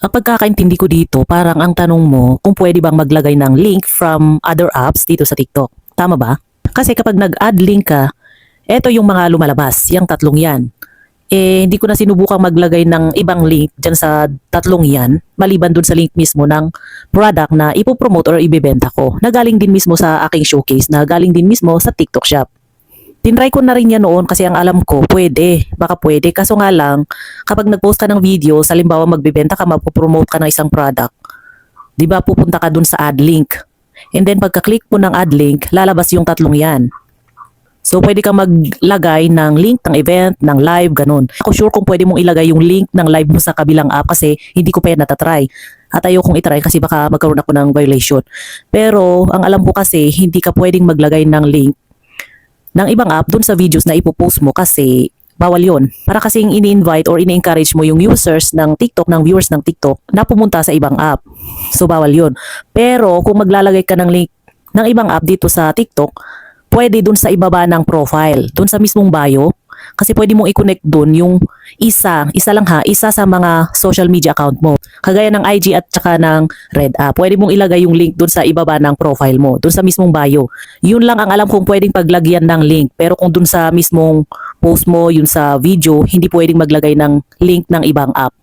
Ang pagkakaintindi ko dito, parang ang tanong mo kung pwede bang maglagay ng link from other apps dito sa TikTok. Tama ba? Kasi kapag nag-add link ka, eto yung mga lumalabas, yung tatlong yan. Hindi ko na sinubukang maglagay ng ibang link dyan sa tatlong yan, maliban dun sa link mismo ng product na ipopromote or ibebenta ko, na galing din mismo sa aking showcase, na galing din mismo sa TikTok shop. Tinry ko na rin yan noon kasi ang alam ko, baka pwede. Kaso nga lang, kapag nag-post ka ng video, halimbawa magbebenta ka, mapopromote ka ng isang product, di ba pupunta ka dun sa add link. And then pagka-click mo ng add link, lalabas yung tatlong yan. So pwede kang maglagay ng link ng event, ng live, ganun. Ako sure kung pwede mong ilagay yung link ng live mo sa kabilang app kasi hindi ko pa yan natatry. At ayokong itry kasi baka magkaroon ako ng violation. Pero ang alam ko kasi hindi ka pwedeng maglagay ng link ng ibang app dun sa videos na ipopost mo kasi bawal yon. Para kasing ini-invite or ini-encourage mo yung users ng TikTok, ng viewers ng TikTok na pumunta sa ibang app. So bawal yon. Pero kung maglalagay ka ng link ng ibang app dito sa TikTok, pwede dun sa ibaba ng profile, dun sa mismong bio. Kasi pwede mong i-connect dun yung isa lang ha, isa sa mga social media account mo. Kagaya ng IG at saka ng Red App. Pwede mong ilagay yung link dun sa ibaba ng profile mo, dun sa mismong bio. Yun lang ang alam kong pwedeng paglagyan ng link. Pero kung dun sa mismong post mo, yun sa video, hindi pwedeng maglagay ng link ng ibang app.